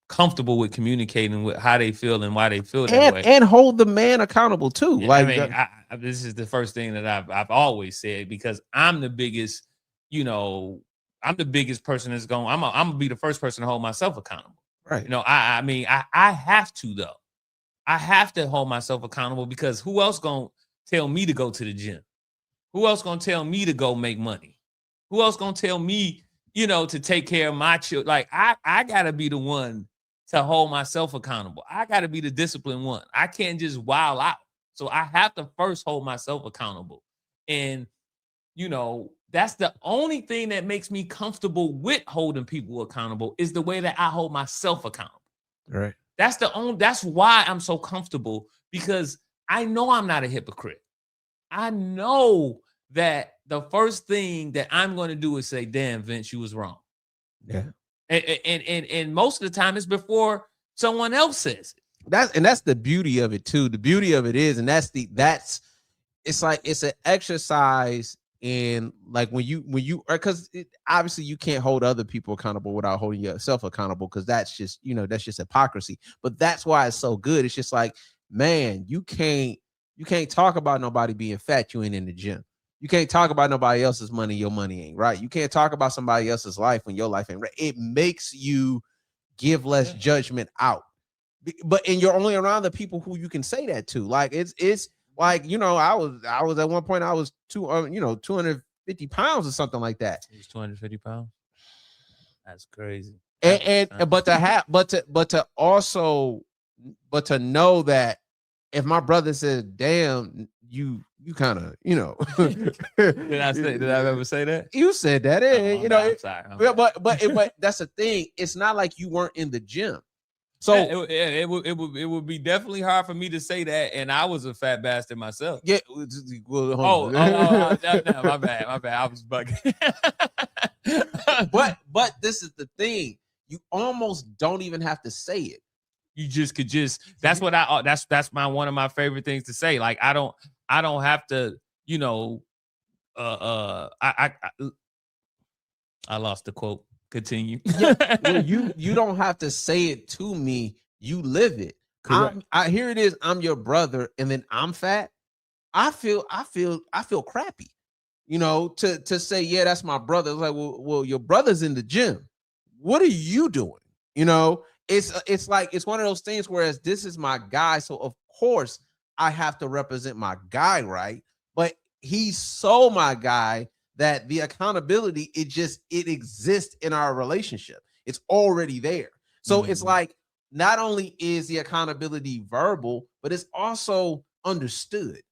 comfortable with communicating with how they feel and why they feel that way, and hold the man accountable too. Yeah, this is the first thing that I've always said, because I'm the biggest, I'm the biggest person that's going. I'm gonna be the first person to hold myself accountable. Right. I have to, though. I have to hold myself accountable, because who else gonna tell me to go to the gym? Who else gonna tell me to go make money? Who else gonna tell me, to take care of my children? Like, I gotta be the one to hold myself accountable. I gotta be the disciplined one. I can't just wild out. So I have to first hold myself accountable. And, that's the only thing that makes me comfortable with holding people accountable, is the way that I hold myself accountable. Right. That's why I'm so comfortable, because I know I'm not a hypocrite. I know that the first thing that I'm going to do is say, damn, Vince, you was wrong. Yeah. And most of the time it's before someone else says it. That's the beauty of it too. The beauty of it is, and it's an exercise in, like, when you because obviously you can't hold other people accountable without holding yourself accountable, because that's just hypocrisy. But that's why it's so good. It's just like, man, you can't talk about nobody being fat, you ain't in the gym. You can't talk about nobody else's money, your money ain't right. You can't talk about somebody else's life when your life ain't right. It makes you give less judgment out. And you're only around the people who you can say that to. Like, it's like, I was at one point, I was 250 pounds or something like that. It was 250 pounds. That's crazy. But to know that if my brother says, damn, you kind of, Did I ever say that? You said that. I'm sorry. But that's the thing. It's not like you weren't in the gym. So it would be definitely hard for me to say that, and I was a fat bastard myself. yeah. Well, no, my bad. I was bugging. but this is the thing. You almost don't even have to say it. You just could that's what that's one of my favorite things to say. Like I don't have to, you know, I lost the quote. Continue. Yeah, well, you don't have to say it to me. You live it. Here it is. I'm your brother, and then I'm fat. I feel crappy. You know, to say, yeah, that's my brother. It's like, well, your brother's in the gym. What are you doing? You know, it's like it's one of those things. Whereas this is my guy, so of course I have to represent my guy, right? But he's so my guy that the accountability it exists in our relationship. It's already there. So it's like not only is the accountability verbal, but it's also understood.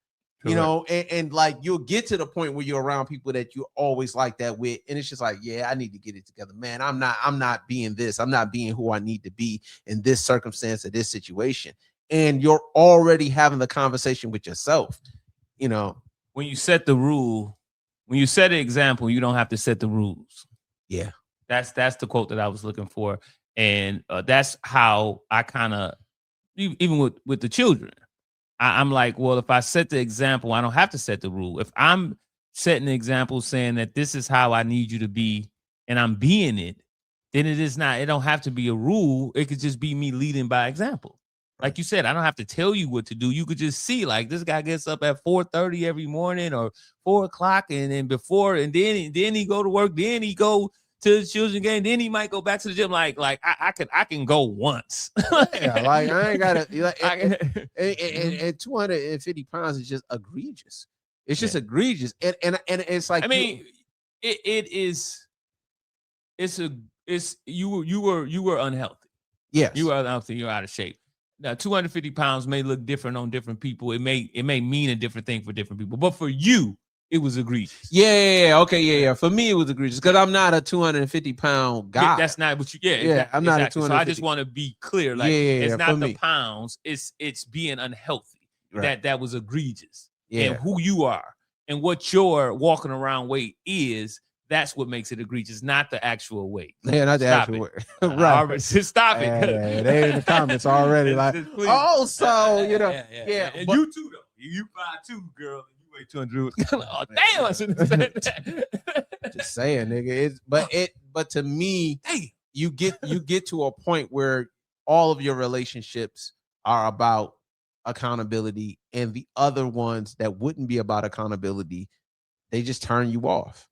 You know, and like you'll get to the point where you're around people that you always like that with, and it's just like, yeah, I need to get it together, man. I'm not being this. I'm not being who I need to be in this circumstance or this situation. And you're already having the conversation with yourself. You know, when you set the rule, when you set an example, you don't have to set the rules. Yeah, that's the quote that I was looking for, and that's how I kind of even with the children. I'm like, well, if I set the example, I don't have to set the rule. If I'm setting the example saying that this is how I need you to be and I'm being it, then it don't have to be a rule. It could just be me leading by example. Like you said, I don't have to tell you what to do. You could just see, like, this guy gets up at 4:30 every morning or 4 o'clock and then then he go to work, then he go to the children's game, then he might go back to the gym. Like I can go once. Yeah, like I ain't gotta and 250 pounds is just egregious. It's just egregious. And it's like, I mean, you were unhealthy. Yes. You were unhealthy, you're out of shape. Now 250 pounds may look different on different people. It may mean a different thing for different people, but for you, it was egregious. Yeah. Okay. Yeah. For me, it was egregious because I'm not a 250-pound guy. Yeah, that's not what you. Yeah. Yeah. I'm not exactly. a 250. So I just want to be clear. Like, it's not the pounds. It's being unhealthy. Right. That was egregious. Yeah. And who you are and what your walking around weight is. That's what makes it egregious, not the actual weight. Yeah, not the actual weight. Right. Just stop it. Yeah, they in the comments already. Like, oh, so you know, yeah. And you too, though. You 5'2", girl. 200. Oh, damn! I shouldn't have said that. Just saying, nigga. But to me, you get to a point where all of your relationships are about accountability, and the other ones that wouldn't be about accountability, they just turn you off.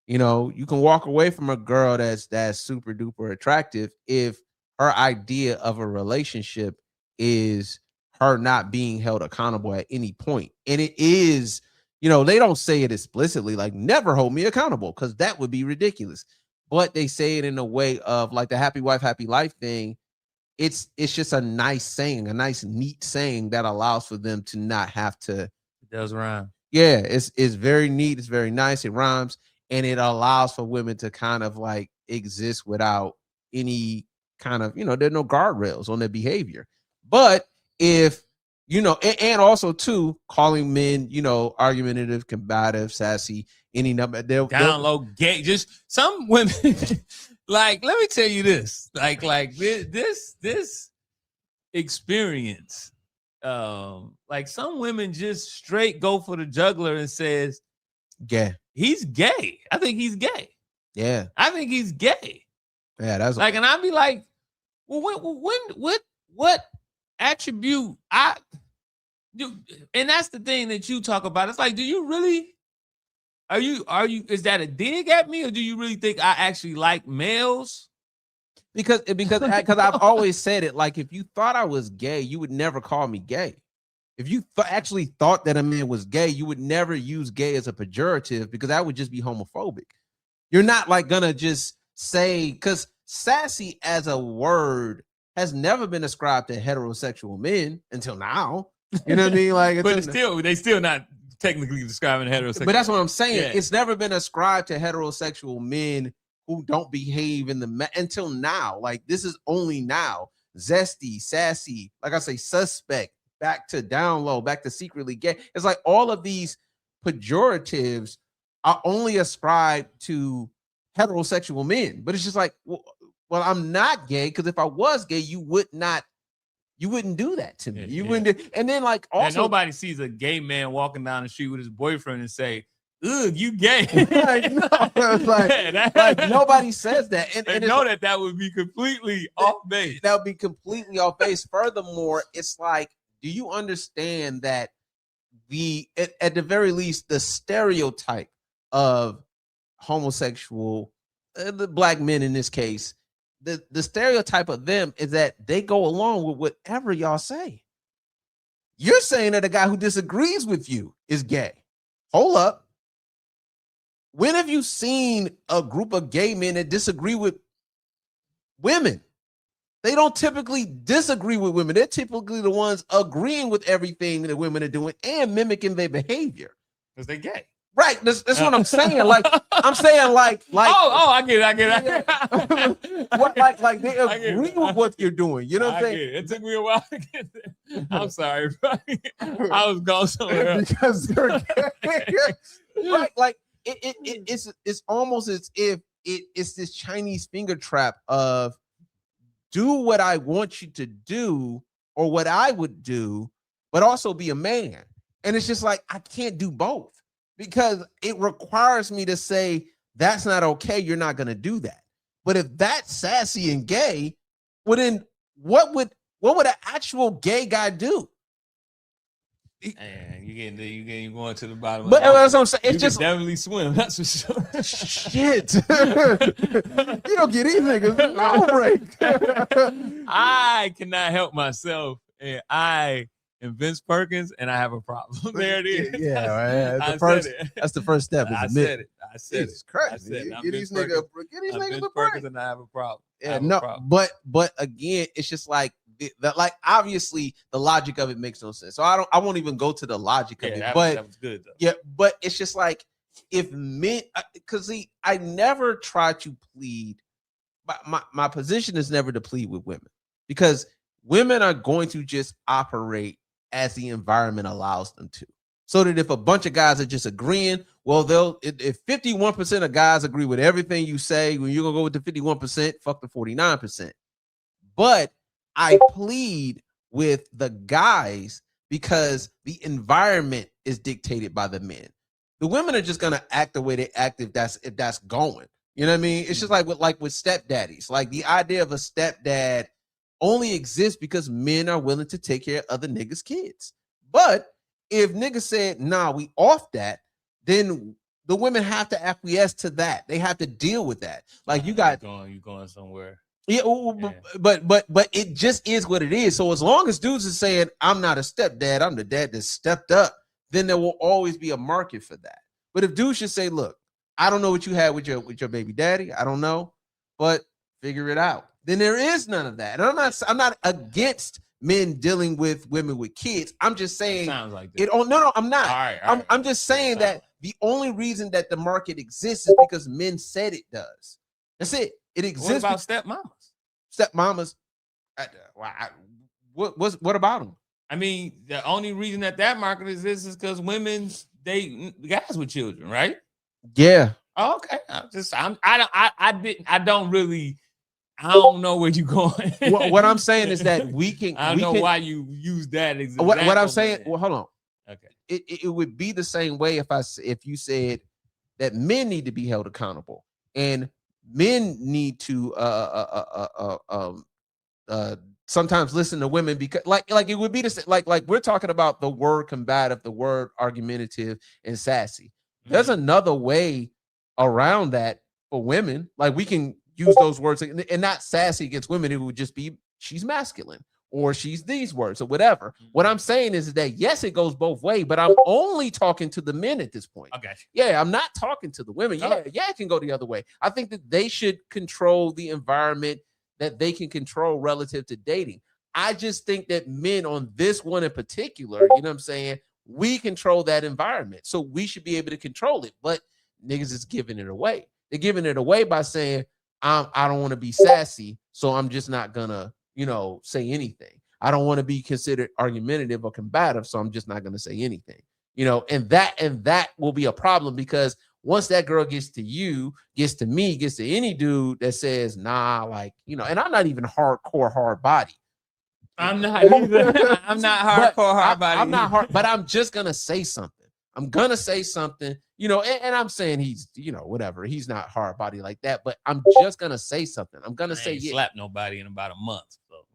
You know, you can walk away from a girl that's super duper attractive if her idea of a relationship is her not being held accountable at any point, and it is. You know, they don't say it explicitly, like never hold me accountable, because that would be ridiculous. But they say it in a way of like the happy wife, happy life thing. It's just a nice saying, a nice, neat saying that allows for them to not have to. It does rhyme. Yeah, it's very neat. It's very nice. It rhymes, and it allows for women to kind of like exist without any kind of, you know, there's no guardrails on their behavior. But if you know, and also too, calling men, you know, argumentative, combative, sassy, any number. Down low, gay. Just some women. Like, let me tell you this. Like this experience. Like some women just straight go for the juggler and says, "Gay. He's gay. I think he's gay. Yeah, I think he's gay. Yeah, that's like." And I'd be like, "Well, what attribute I do?" And that's the thing that you talk about. It's like, do you really? Are you? Is that a dig at me, or do you really think I actually like males? Because I've always said it. Like, if you thought I was gay, you would never call me gay. If you actually thought that a man was gay, you would never use gay as a pejorative, because that would just be homophobic. You're not like gonna just say, because sassy as a word has never been ascribed to heterosexual men until now. You know what I mean? Like, but they still not technically describing heterosexual. But that's what I'm saying. Yeah. It's never been ascribed to heterosexual men who don't behave in the until now. Like, this is only now zesty, sassy, like I say, suspect, back to down low, back to secretly gay. It's like all of these pejoratives are only ascribed to heterosexual men, but it's just like, well, I'm not gay, because if I was gay, you wouldn't do that to me. You wouldn't do, and then like also, and nobody sees a gay man walking down the street with his boyfriend and say, ugh, you gay. like, no, like nobody says that. And know that would be completely off base. That would be completely off base. Furthermore, it's like, do you understand that at the very least, the stereotype of homosexual, the black men in this case, the stereotype of them is that they go along with whatever y'all say. You're saying that a guy who disagrees with you is gay. Hold up. When have you seen a group of gay men that disagree with women? They don't typically disagree with women. They're typically the ones agreeing with everything that women are doing and mimicking their behavior. Because they're gay. Right. That's what I'm saying. Like, I'm saying like I get it. Like they agree with what you're doing. You know what I'm saying? It took me a while to get there. I'm sorry, bro. I was going somewhere else. Because they're gay. Right. Like it's almost as if it's this Chinese finger trap of do what I want you to do or what I would do, but also be a man. And it's just like, I can't do both because it requires me to say, that's not okay. You're not going to do that. But if that's sassy and gay, well, then what would an actual gay guy do? Man, you going to the bottom. But that's what I'm saying. It's you just definitely swim. That's for sure. Shit, you don't get these niggas no break. I cannot help myself, and I am Vince Perkins, and I have a problem. There it is. Yeah, right. That's the first step. I said it. Jesus Christ. Get these niggas a break. And I have a problem. Yeah, but again, it's just like that. Like obviously, the logic of it makes no sense. So I won't even go to the logic of it. That was good though. Yeah, but it's just like if men, because I never try to plead. My position is never to plead with women because women are going to just operate as the environment allows them to. So that if a bunch of guys are just agreeing, well, if 51% of guys agree with everything you say, when you're gonna go with the 51%, fuck the 49%. But I plead with the guys because the environment is dictated by the men. The women are just gonna act the way they act if that's going. You know what I mean? It's just like with stepdaddies. Like the idea of a stepdad only exists because men are willing to take care of other niggas' kids. But if niggas said, nah, we off that, then the women have to acquiesce to that. They have to deal with that. Like you going somewhere. Yeah, but it just is what it is. So as long as dudes are saying, I'm not a stepdad, I'm the dad that stepped up, then there will always be a market for that. But if dudes should say, look, I don't know what you had with your baby daddy, I don't know, but figure it out. Then there is none of that. And I'm not against men dealing with women with kids. I'm just saying sounds like it. Oh no, I'm not. All right. I'm just saying that the only reason that the market exists is because men said it does. That's it. It exists. What about stepmamas? What about them? I mean, the only reason that market exists is because women date guys with children, right? Yeah. Oh, okay. I don't know where you're going. What I'm saying is that we can. I don't know why you use that example. What I'm saying. Well, hold on. Okay. It would be the same way if you said that men need to be held accountable and men need to sometimes listen to women because like it would be the same. Like we're talking about the word combative, the word argumentative, and sassy. There's another way around that for women. Like we can use those words and not sassy against women. It would just be she's masculine or she's these words or whatever. What I'm saying is that yes, it goes both ways, but I'm only talking to the men at this point. I got you. Yeah, I'm not talking to the women. Yeah, it can go the other way. I think that they should control the environment that they can control relative to dating. I just think that men on this one in particular, you know what I'm saying, we control that environment. So we should be able to control it. But niggas is giving it away. They're giving it away by saying, I don't want to be sassy, so I'm just not gonna say anything. I don't want to be considered argumentative or combative, so I'm just not going to say anything. And that will be a problem, because once that girl gets to you, gets to me, gets to any dude that says, nah, like, and I'm not even hardcore hard body. I'm not either. I'm not hardcore hard body. I'm not hard, but I'm just gonna say something. I'm gonna say something, and I'm saying he's, whatever. He's not hard body like that, but I'm just gonna say something. I'm gonna say, yeah. Slap nobody in about a month. So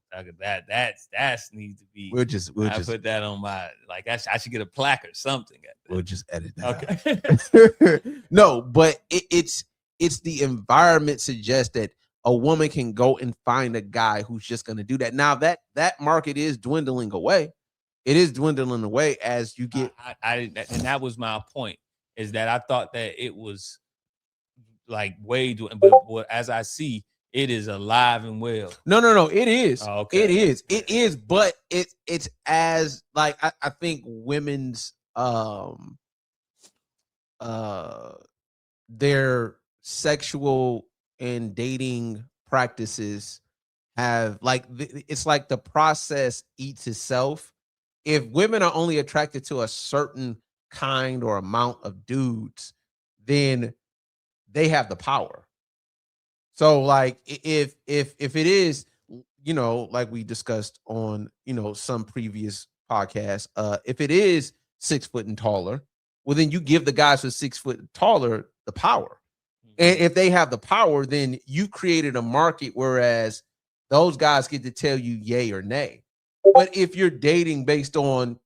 that's needs to be. We'll just put that on my, like, I should get a plaque or something. We'll just edit that. Okay. No, but it's the environment suggests that a woman can go and find a guy who's just going to do that. Now that market is dwindling away. It is dwindling away as you get. And that was my point, is that I thought that it was like way doing, but as I see, it is alive and well. No, it is. Oh, okay. It is, but it's as like I think women's their sexual and dating practices have, like, it's like the process eats itself. If women are only attracted to a certain kind or amount of dudes, then they have the power. So, like, if it is, like we discussed on, some previous podcasts, if it is 6 foot and taller, well, then you give the guys who are 6 foot and taller the power. And if they have the power, then you created a market, whereas those guys get to tell you yay or nay. But if you're dating based on,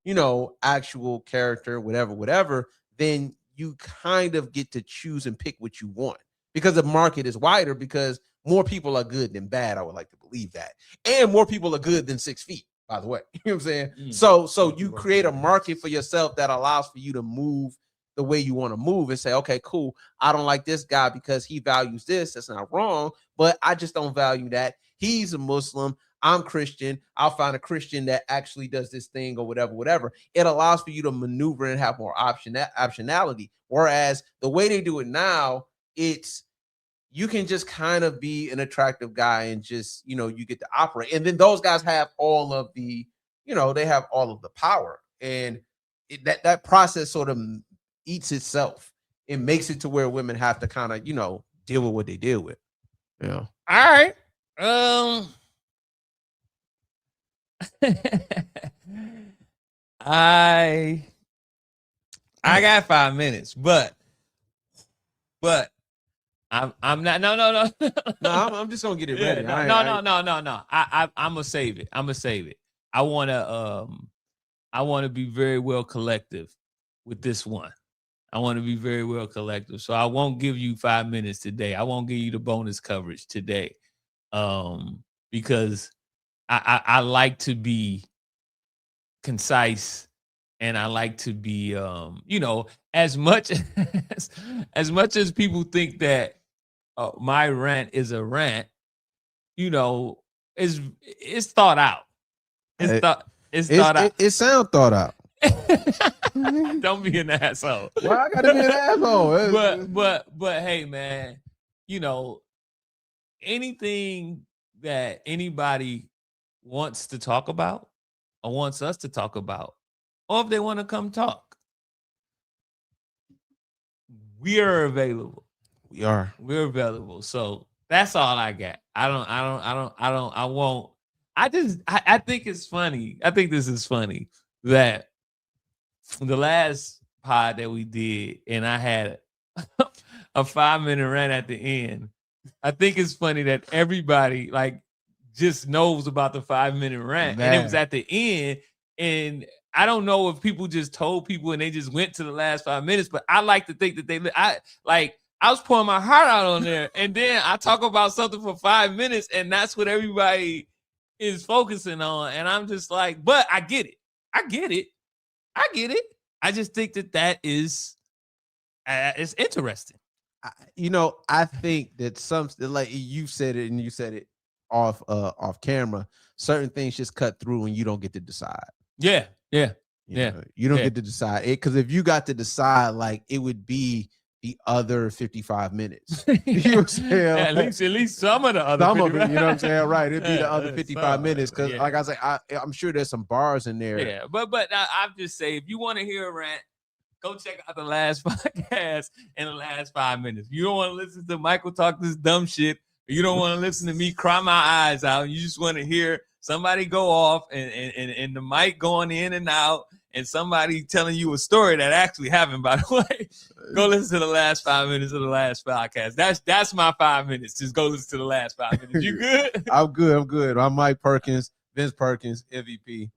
actual character, whatever, then you kind of get to choose and pick what you want, because the market is wider, because more people are good than bad. I would like to believe that. And more people are good than 6 feet, by the way. You know what I'm saying? So you create a market for yourself that allows for you to move the way you want to move and say, okay, cool. I don't like this guy because he values this. That's not wrong, but I just don't value that. He's a Muslim. I'm Christian. I'll find a Christian that actually does this thing or whatever. It allows for you to maneuver and have more optionality. Whereas the way they do it now, it's, you can just kind of be an attractive guy and just, you get to operate. And then those guys have all of the, they have all of the power. And that process sort of eats itself. It makes it to where women have to kind of, deal with what they deal with. All right. I got 5 minutes, but I'm not. No. I'm just gonna get it ready. No. I'm gonna save it. I wanna be very well collective with this one. I want to be very well collective. So I won't give you 5 minutes today. I won't give you the bonus coverage today. Because I like to be concise, and I like to be as much as people think that my rant is a rant, it's thought out. It's thought out. It sounds thought out. Don't be an asshole. Well, I gotta be an asshole. But hey, man, anything that anybody wants to talk about or wants us to talk about, or if they want to come talk, we are available. We're available. So that's all I got. I think it's funny. I think this is funny that the last pod that we did, and I had a 5-minute rant at the end. I think it's funny that everybody just knows about the 5-minute rant, and it was at the end. And I don't know if people just told people and they just went to the last 5 minutes, but I like to think that I was pouring my heart out on there, and then I talk about something for 5 minutes, and that's what everybody is focusing on. And I'm just like, but I get it. I just think that is it's interesting. I think that like you said it, and you said it off camera, certain things just cut through and you don't get to decide. Yeah. You don't get to decide it, because if you got to decide, like, it would be the other 55 minutes. You know what I'm saying? At least some of the other. Some of it, you know what I'm saying? Right. It'd be the other 55 some, minutes. Cause like I say, I'm sure there's some bars in there. Yeah, but I'll just say, if you want to hear a rant, go check out the last podcast in the last 5 minutes. You don't want to listen to Michael talk this dumb shit. You don't want to listen to me cry my eyes out. You just want to hear somebody go off and the mic going in and out, and somebody telling you a story that actually happened, by the way. Go listen to the last 5 minutes of the last podcast. That's my 5 minutes. Just go listen to the last 5 minutes. You good? I'm good. I'm Mike Perkins, Vince Perkins, MVP.